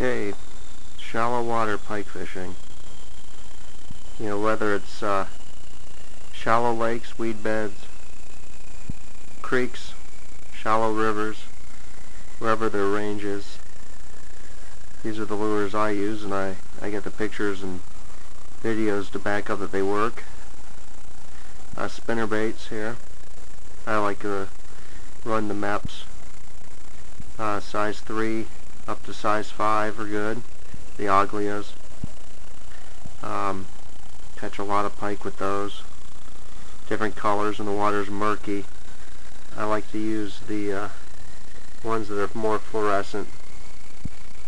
Okay, shallow water pike fishing. You know, whether it's shallow lakes, weed beds, creeks, shallow rivers, wherever their range is. These are the lures I use, and I get the pictures and videos to back up that they work. Spinner baits here. I like to run the maps. Size 3 up to size 5 are good. The Aglias. Catch a lot of pike with those. Different colors, and the water's murky. I like to use the ones that are more fluorescent.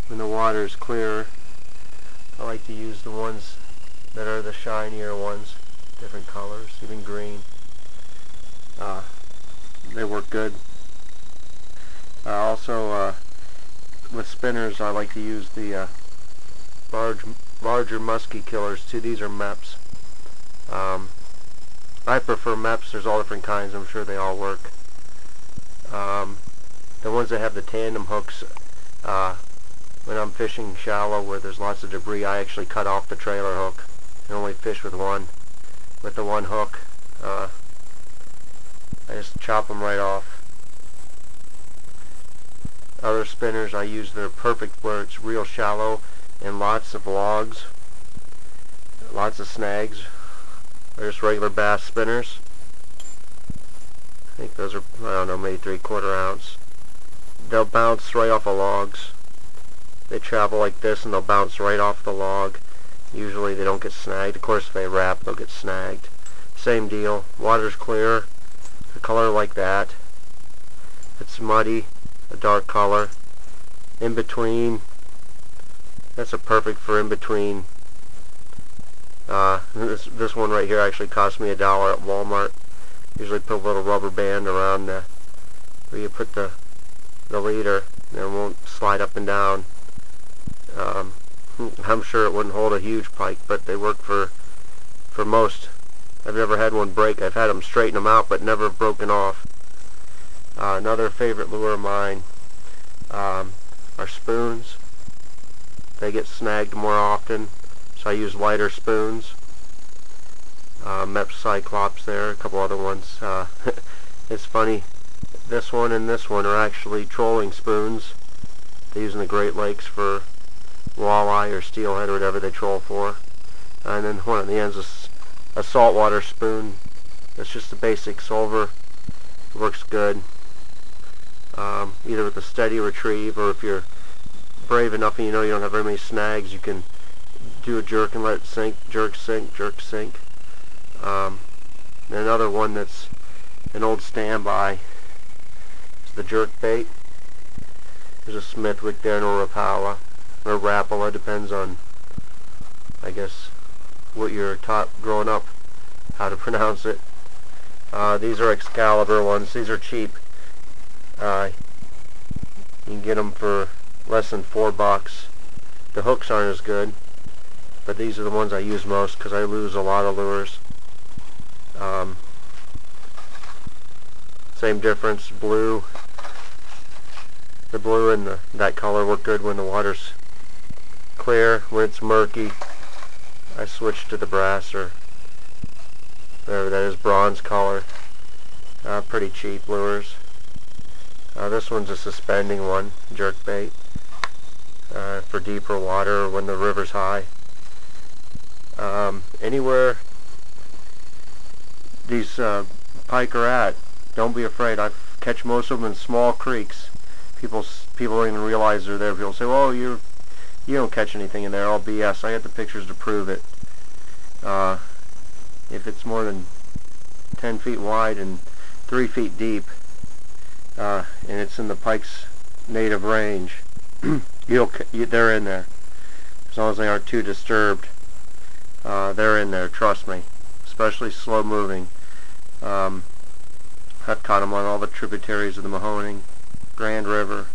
When the water is clearer, I like to use the ones that are the shinier ones. Different colors, even green. They work good. Also, with spinners, I like to use the larger musky killers too. These are MEPs. I prefer MEPs. There's all different kinds. I'm sure they all work. The ones that have the tandem hooks, when I'm fishing shallow where there's lots of debris, I actually cut off the trailer hook and only fish with one. With the one hook, I just chop them right off. Other spinners I use, they're perfect where it's real shallow and lots of logs, lots of snags. They're just regular bass spinners. I think those are, I don't know, maybe 3/4 ounce. They'll bounce right off of logs. They travel like this and they'll bounce right off the log. Usually they don't get snagged. Of course, if they wrap, they'll get snagged. Same deal. Water's clear, a color like that. If it's muddy, a dark color. In between, that's a perfect for in between. This one right here actually cost me $1 at Walmart. Usually put a little rubber band around where you put the leader, and it won't slide up and down. I'm sure it wouldn't hold a huge pike, but they work for most. I've never had one break. I've had them straighten them out, but never broken off. Another favorite lure of mine are spoons. They get snagged more often, so I use lighter spoons. MEP Cyclops there, a couple other ones. It's funny, this one and this one are actually trolling spoons. They use in the Great Lakes for walleye or steelhead or whatever they troll for. And then one at the end is a saltwater spoon. It's just a basic silver. It works good. Either with a steady retrieve, or if you're brave enough and you know you don't have very many snags, you can do a jerk and let it sink, jerk, sink, jerk, sink. And another one that's an old standby is the jerk bait. There's a Smithwick there and a Rapala, or Rapala, depends on, I guess, what you're taught growing up, how to pronounce it. These are Excalibur ones. These are cheap. You can get them for less than $4. The hooks aren't as good, but these are the ones I use most because I lose a lot of lures. Same difference, blue. The blue and that color work good when the water's clear. When it's murky, I switch to the brass, or whatever that is, bronze color. Pretty cheap lures. This one's a suspending one, jerk bait, for deeper water or when the river's high. Anywhere these pike are at, don't be afraid. I catch most of them in small creeks. People don't even realize they're there. People say, "Oh, you don't catch anything in there." All BS. I got the pictures to prove it. If it's more than 10 feet wide and 3 feet deep, and it's in the pike's native range, they're in there. As long as they aren't too disturbed, they're in there. Trust me. Especially slow moving. I've caught them on all the tributaries of the Mahoning, Grand River,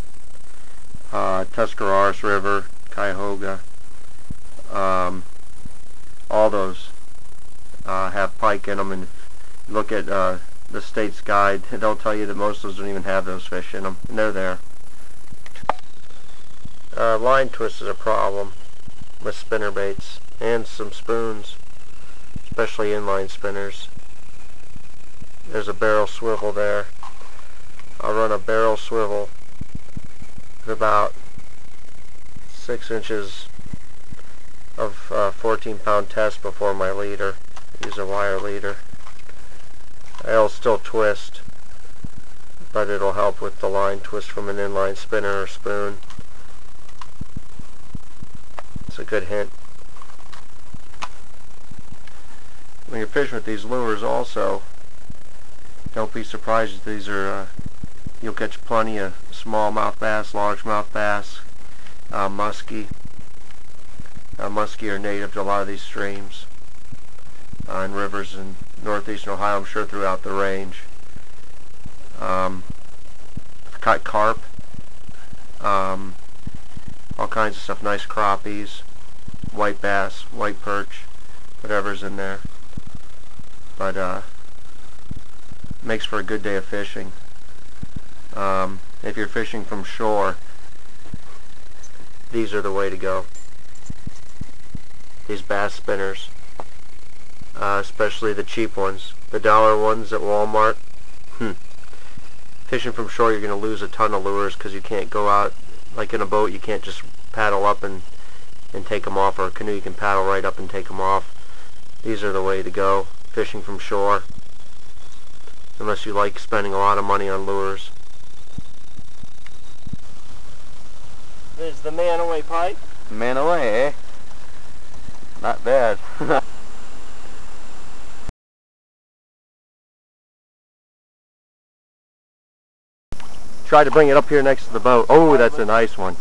Tuscarawas River, Cuyahoga. All those have pike in them, and if you look at the state's guide, they'll tell you that most of those don't even have those fish in them, and they're there. Line twist is a problem with spinner baits and some spoons, especially inline spinners. There's a barrel swivel there. I'll run a barrel swivel at about 6 inches of 14-pound test before my leader. Use a wire leader. It'll still twist, but it'll help with the line twist from an inline spinner or spoon. It's a good hint. When you're fishing with these lures also, don't be surprised if these are, you'll catch plenty of smallmouth bass, largemouth bass, muskie. Muskie are native to a lot of these streams and rivers in northeastern Ohio, I'm sure throughout the range. Caught carp, all kinds of stuff, nice crappies, white bass, white perch, whatever's in there. But makes for a good day of fishing. If you're fishing from shore, these are the way to go. These bass spinners, especially the cheap ones, the dollar ones at Walmart. Fishing from shore, you're going to lose a ton of lures because you can't go out, like in a boat, you can't just paddle up and take them off, or a canoe you can paddle right up and take them off. These are the way to go, fishing from shore, unless you like spending a lot of money on lures. There's the man away pike. Man away, eh? Not bad. Try to bring it up here next to the boat. Oh, that's a nice one.